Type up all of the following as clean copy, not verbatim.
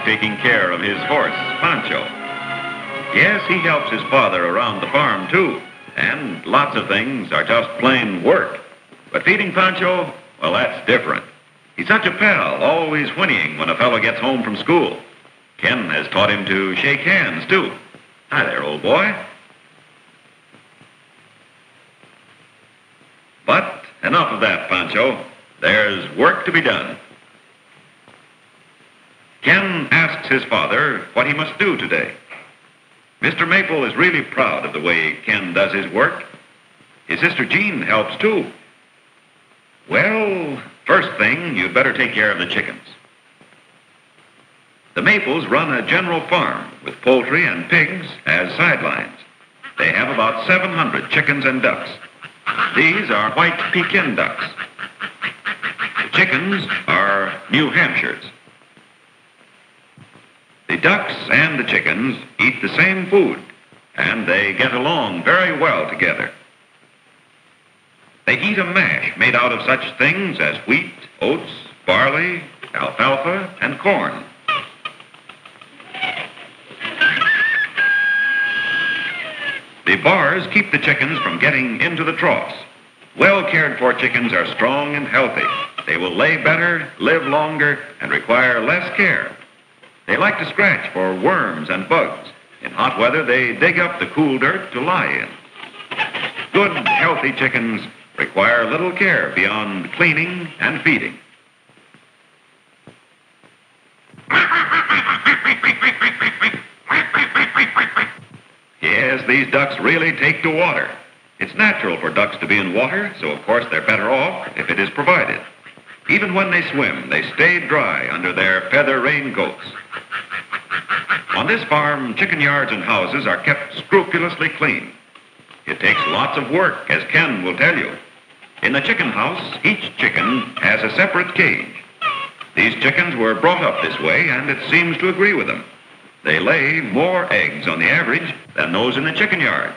taking care of his horse, Pancho. Yes, he helps his father around the farm, too. And lots of things are just plain work. But feeding Pancho, well, that's different. He's such a pal, always whinnying when a fellow gets home from school. Ken has taught him to shake hands, too. Hi there, old boy. But enough of that, Pancho. There's work to be done. Ken asks his father what he must do today. Mr. Maple is really proud of the way Ken does his work. His sister Jean helps, too. Well, first thing, you'd better take care of the chickens. The Maples run a general farm with poultry and pigs as sidelines. They have about 700 chickens and ducks. These are white Pekin ducks. The chickens are New Hampshires. The ducks and the chickens eat the same food, and they get along very well together. They eat a mash made out of such things as wheat, oats, barley, alfalfa, and corn. The bars keep the chickens from getting into the troughs. Well cared for chickens are strong and healthy. They will lay better, live longer, and require less care. They like to scratch for worms and bugs. In hot weather, they dig up the cool dirt to lie in. Good, healthy chickens require little care beyond cleaning and feeding. Yes, these ducks really take to water. It's natural for ducks to be in water, so of course they're better off if it is provided. Even when they swim, they stay dry under their feather raincoats. On this farm, chicken yards and houses are kept scrupulously clean. It takes lots of work, as Ken will tell you. In the chicken house, each chicken has a separate cage. These chickens were brought up this way, and it seems to agree with them. They lay more eggs on the average than those in the chicken yards.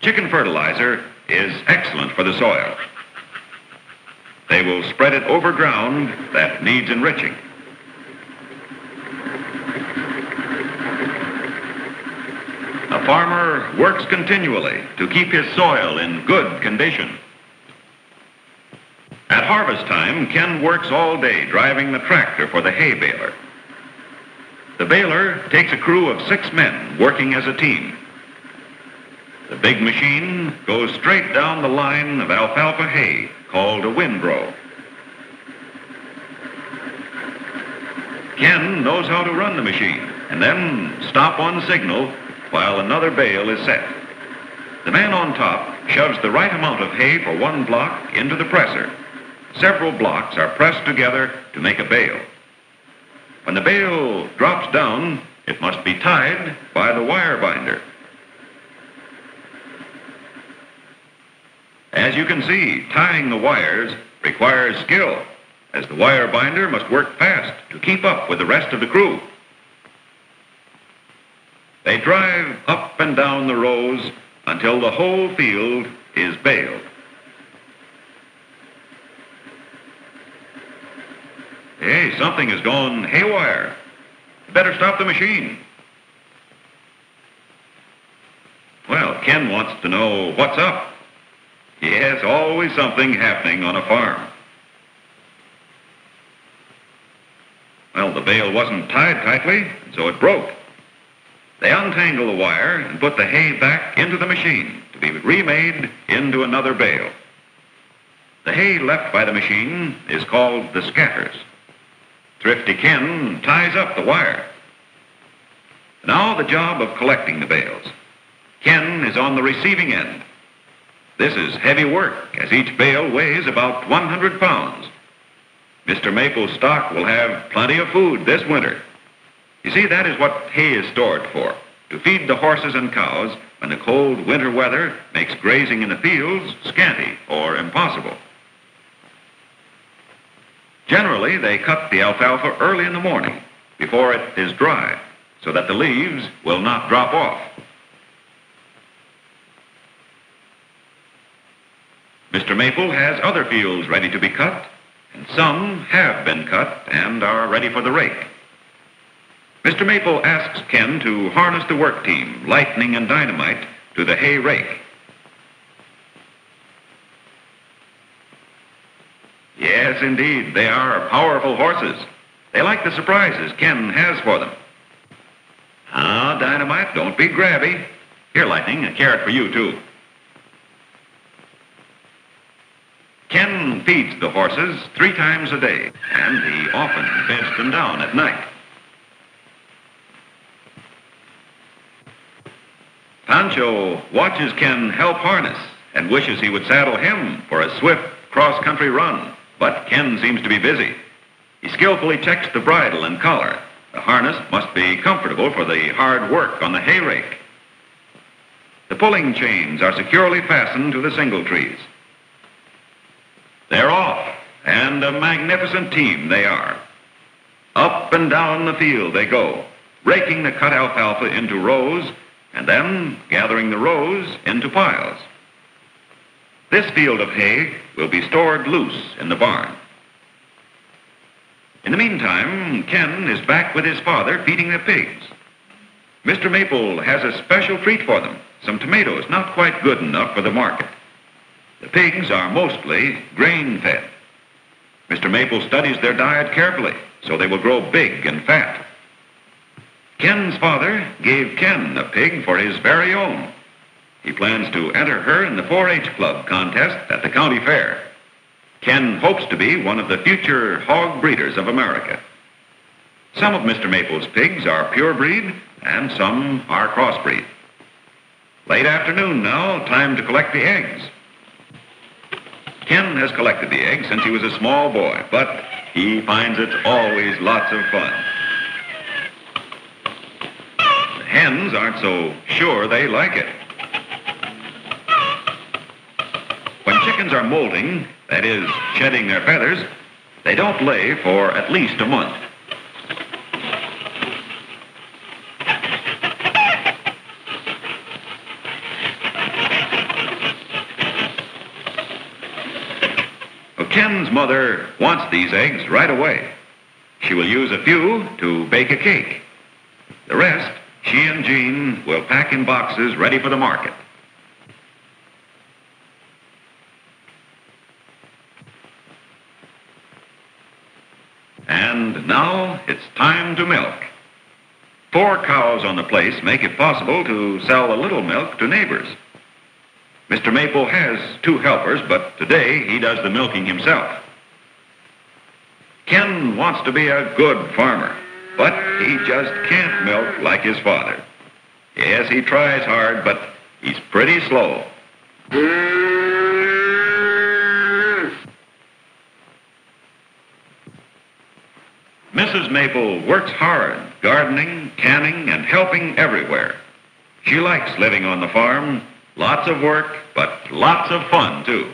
Chicken fertilizer is excellent for the soil. They will spread it over ground that needs enriching. A farmer works continually to keep his soil in good condition. At harvest time, Ken works all day driving the tractor for the hay baler. The baler takes a crew of 6 men working as a team. The big machine goes straight down the line of alfalfa hay called a windrow. Ken knows how to run the machine and then stop on signal while another bale is set. The man on top shoves the right amount of hay for one block into the presser. Several blocks are pressed together to make a bale. When the bale drops down, it must be tied by the wire binder. As you can see, tying the wires requires skill, as the wire binder must work fast to keep up with the rest of the crew. They drive up and down the rows until the whole field is baled. Hey, something has gone haywire. Better stop the machine. Well, Ken wants to know what's up. Yes, always something happening on a farm. Well, the bale wasn't tied tightly, so it broke. They untangle the wire and put the hay back into the machine to be remade into another bale. The hay left by the machine is called the scatters. Thrifty Ken ties up the wire. Now the job of collecting the bales. Ken is on the receiving end. This is heavy work, as each bale weighs about 100 pounds. Mr. Maple's stock will have plenty of food this winter. You see, that is what hay is stored for, to feed the horses and cows when the cold winter weather makes grazing in the fields scanty or impossible. Generally, they cut the alfalfa early in the morning, before it is dry, so that the leaves will not drop off. Mr. Maple has other fields ready to be cut, and some have been cut and are ready for the rake. Mr. Maple asks Ken to harness the work team, lightning and dynamite, to the hay rake. Yes, indeed, they are powerful horses. They like the surprises Ken has for them. Ah, Dynamite, don't be grabby. Here, Lightning, a carrot for you, too. Ken feeds the horses 3 times a day, and he often beds them down at night. Pancho watches Ken help harness and wishes he would saddle him for a swift cross-country run, but Ken seems to be busy. He skillfully checks the bridle and collar. The harness must be comfortable for the hard work on the hay rake. The pulling chains are securely fastened to the single trees. They're off, and a magnificent team they are. Up and down the field they go, raking the cut alfalfa into rows, and then gathering the rows into piles. This field of hay will be stored loose in the barn. In the meantime, Ken is back with his father feeding the pigs. Mr. Maple has a special treat for them, some tomatoes not quite good enough for the market. The pigs are mostly grain-fed. Mr. Maple studies their diet carefully, so they will grow big and fat. Ken's father gave Ken a pig for his very own. He plans to enter her in the 4-H Club contest at the county fair. Ken hopes to be one of the future hog breeders of America. Some of Mr. Maple's pigs are pure breed, and some are crossbreed. Late afternoon now, time to collect the eggs. Ken has collected the eggs since he was a small boy, but he finds it's always lots of fun. The hens aren't so sure they like it. When chickens are molting, that is, shedding their feathers, they don't lay for at least a month. Ken's mother wants these eggs right away. She will use a few to bake a cake. The rest, she and Jean will pack in boxes ready for the market. And now it's time to milk. 4 cows on the place make it possible to sell a little milk to neighbors. Mr. Maple has 2 helpers, but today he does the milking himself. Ken wants to be a good farmer, but he just can't milk like his father. Yes, he tries hard, but he's pretty slow. Mrs. Maple works hard, gardening, canning, and helping everywhere. She likes living on the farm. Lots of work, but lots of fun, too.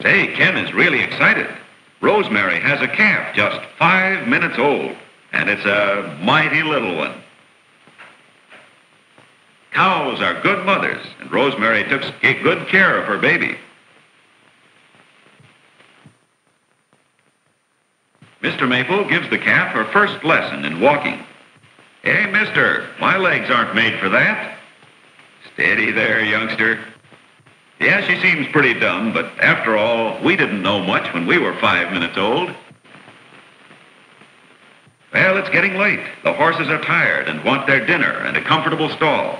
Say, Ken is really excited. Rosemary has a calf just 5 minutes old, and it's a mighty little one. Cows are good mothers, and Rosemary took good care of her baby. Mr. Maple gives the calf her first lesson in walking. Hey, mister, my legs aren't made for that. Steady there, youngster. Yeah, she seems pretty dumb, but after all, we didn't know much when we were 5 minutes old. Well, it's getting late. The horses are tired and want their dinner and a comfortable stall.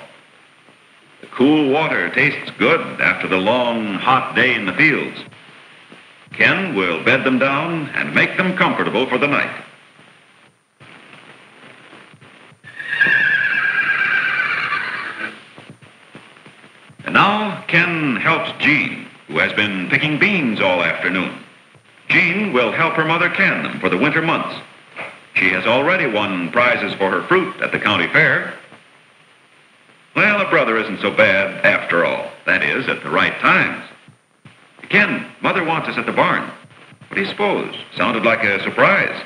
The cool water tastes good after the long, hot day in the fields. Ken will bed them down and make them comfortable for the night. And now Ken helps Jean, who has been picking beans all afternoon. Jean will help her mother can them for the winter months. She has already won prizes for her fruit at the county fair. Well, a brother isn't so bad after all. That is, at the right times. Ken, Mother wants us at the barn. What do you suppose? Sounded like a surprise.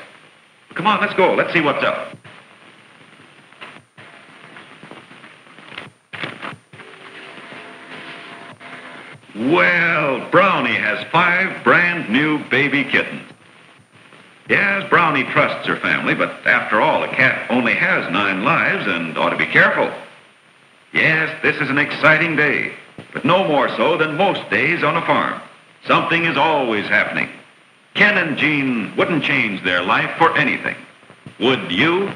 Come on, let's go. Let's see what's up. Well, Brownie has 5 brand new baby kittens. Yes, Brownie trusts her family, but after all, a cat only has 9 lives and ought to be careful. Yes, this is an exciting day, but no more so than most days on a farm. Something is always happening. Ken and Jean wouldn't change their life for anything. Would you?